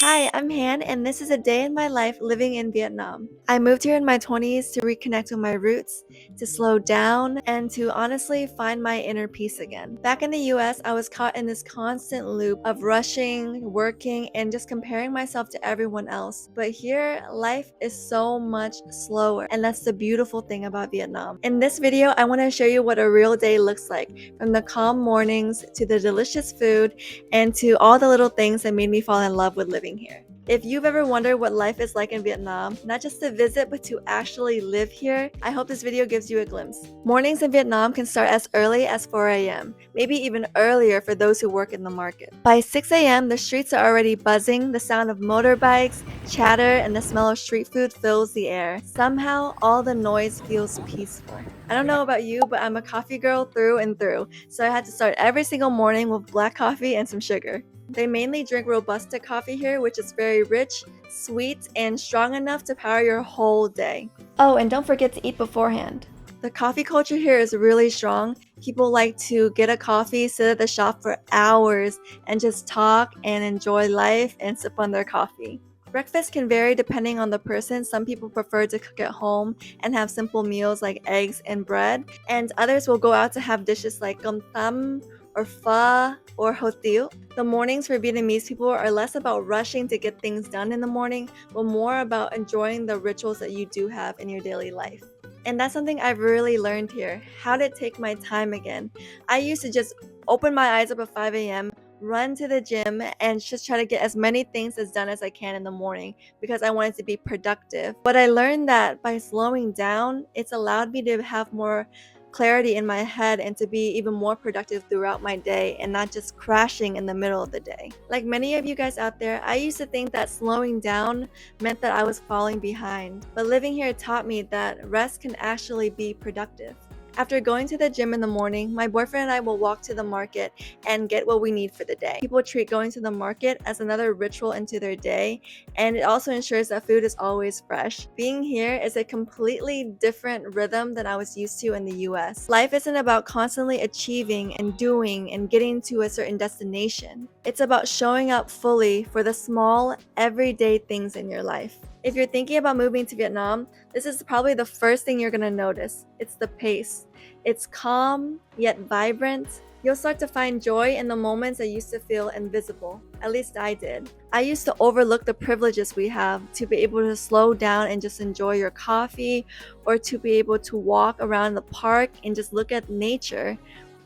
Hi, I'm Han, and this is a day in my life living in Vietnam. I moved here in my 20s to reconnect with my roots, to slow down, and to honestly find my inner peace again. Back in the US, I was caught in this constant loop of rushing, working, and just comparing myself to everyone else. But here, life is so much slower, and that's the beautiful thing about Vietnam. In this video, I want to show you what a real day looks like, from the calm mornings to the delicious food and to all the little things that made me fall in love with living here. If you've ever wondered what life is like in Vietnam, not just to visit but to actually live here, I hope this video gives you a glimpse. Mornings in Vietnam can start as early as 4 a.m., maybe even earlier for those who work in the market. By 6 a.m., the streets are already buzzing, the sound of motorbikes, chatter, and the smell of street food fills the air. Somehow, all the noise feels peaceful. I don't know about you, but I'm a coffee girl through and through, so I had to start every single morning with black coffee and some sugar. They mainly drink Robusta coffee here, which is very rich, sweet, and strong enough to power your whole day. Oh, and don't forget to eat beforehand. The coffee culture here is really strong. People like to get a coffee, sit at the shop for hours, and just talk and enjoy life and sip on their coffee. Breakfast can vary depending on the person. Some people prefer to cook at home and have simple meals like eggs and bread, and others will go out to have dishes like cơm tấm or pho or hủ tiếu. The mornings for Vietnamese people are less about rushing to get things done in the morning, but more about enjoying the rituals that you do have in your daily life. And that's something I've really learned here, how to take my time again. I used to just open my eyes up at 5 a.m., run to the gym, and just try to get as many things as done as I can in the morning because I wanted to be productive. But I learned that by slowing down, it's allowed me to have more clarity in my head and to be even more productive throughout my day and not just crashing in the middle of the day. Like many of you guys out there, I used to think that slowing down meant that I was falling behind, but living here taught me that rest can actually be productive. After going to the gym in the morning, my boyfriend and I will walk to the market and get what we need for the day. People treat going to the market as another ritual into their day, and it also ensures that food is always fresh. Being here is a completely different rhythm than I was used to in the US. Life isn't about constantly achieving and doing and getting to a certain destination. It's about showing up fully for the small, everyday things in your life. If you're thinking about moving to Vietnam, this is probably the first thing you're gonna notice. It's the pace. It's calm, yet vibrant. You'll start to find joy in the moments that used to feel invisible. At least I did. I used to overlook the privileges we have to be able to slow down and just enjoy your coffee, or to be able to walk around the park and just look at nature.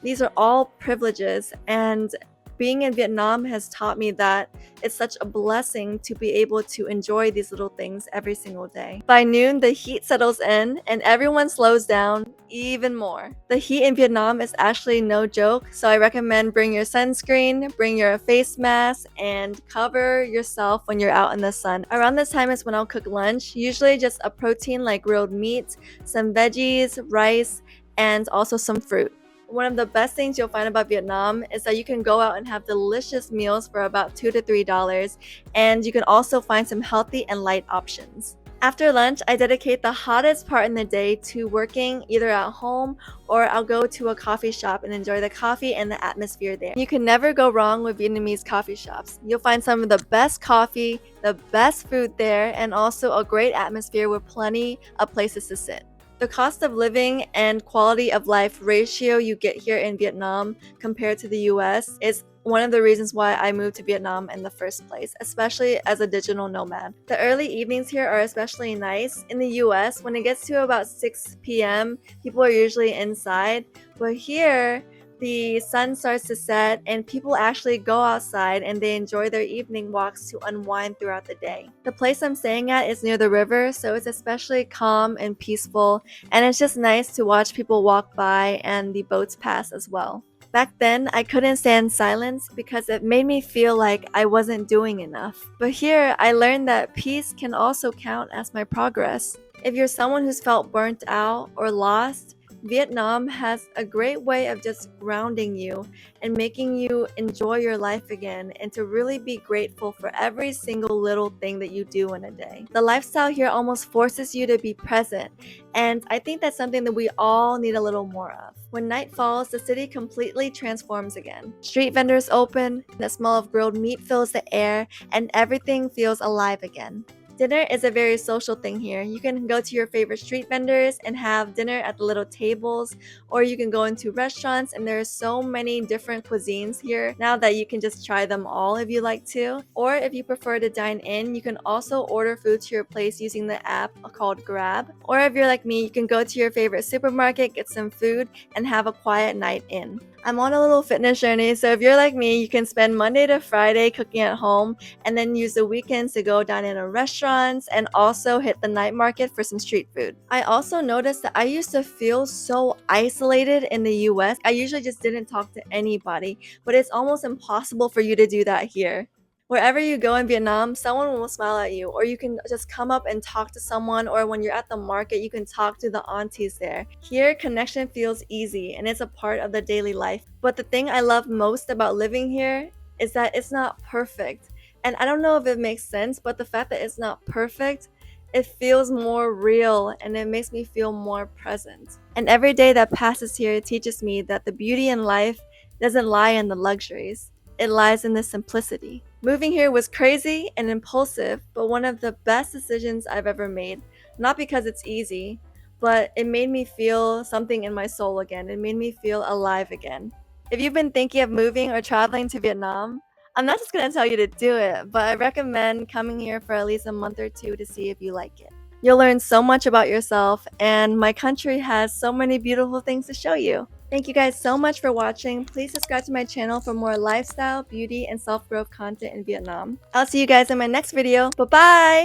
These are all privileges, and being in Vietnam has taught me that it's such a blessing to be able to enjoy these little things every single day. By noon, the heat settles in and everyone slows down even more. The heat in Vietnam is actually no joke, so I recommend bring your sunscreen, bring your face mask, and cover yourself when you're out in the sun. Around this time is when I'll cook lunch, usually just a protein like grilled meat, some veggies, rice, and also some fruit. One of the best things you'll find about Vietnam is that you can go out and have delicious meals for about $2 to $3, and you can also find some healthy and light options. After lunch, I dedicate the hottest part in the day to working either at home, or I'll go to a coffee shop and enjoy the coffee and the atmosphere there. You can never go wrong with Vietnamese coffee shops. You'll find some of the best coffee, the best food there, and also a great atmosphere with plenty of places to sit. The cost of living and quality of life ratio you get here in Vietnam compared to the US is one of the reasons why I moved to Vietnam in the first place, especially as a digital nomad. The early evenings here are especially nice. In the US, when it gets to about 6 p.m., people are usually inside, but here, the sun starts to set and people actually go outside and they enjoy their evening walks to unwind throughout the day. The place I'm staying at is near the river, so it's especially calm and peaceful, and it's just nice to watch people walk by and the boats pass as well. Back then, I couldn't stand silence because it made me feel like I wasn't doing enough. But here, I learned that peace can also count as my progress. If you're someone who's felt burnt out or lost, Vietnam has a great way of just grounding you and making you enjoy your life again and to really be grateful for every single little thing that you do in a day. The lifestyle here almost forces you to be present, and I think that's something that we all need a little more of. When night falls, the city completely transforms again. Street vendors open, the smell of grilled meat fills the air, and everything feels alive again. Dinner is a very social thing here. You can go to your favorite street vendors and have dinner at the little tables, or you can go into restaurants, and there are so many different cuisines here now that you can just try them all if you like to. Or if you prefer to dine in, you can also order food to your place using the app called Grab. Or if you're like me, you can go to your favorite supermarket, get some food, and have a quiet night in. I'm on a little fitness journey, so if you're like me, you can spend Monday to Friday cooking at home and then use the weekends to go dine in restaurants and also hit the night market for some street food. I also noticed that I used to feel so isolated in the US. I usually just didn't talk to anybody, but it's almost impossible for you to do that here. Wherever you go in Vietnam, someone will smile at you, or you can just come up and talk to someone, or when you're at the market, you can talk to the aunties there. Here, connection feels easy and it's a part of the daily life. But the thing I love most about living here is that it's not perfect. And I don't know if it makes sense, but the fact that it's not perfect, it feels more real and it makes me feel more present. And every day that passes here teaches me that the beauty in life doesn't lie in the luxuries. It lies in the simplicity. Moving here was crazy and impulsive, but one of the best decisions I've ever made. Not because it's easy, but it made me feel something in my soul again. It made me feel alive again. If you've been thinking of moving or traveling to Vietnam, I'm not just going to tell you to do it, but I recommend coming here for at least a month or two to see if you like it. You'll learn so much about yourself, and my country has so many beautiful things to show you. Thank you guys so much for watching. Please subscribe to my channel for more lifestyle, beauty, and self-growth content in Vietnam. I'll see you guys in my next video. Bye-bye!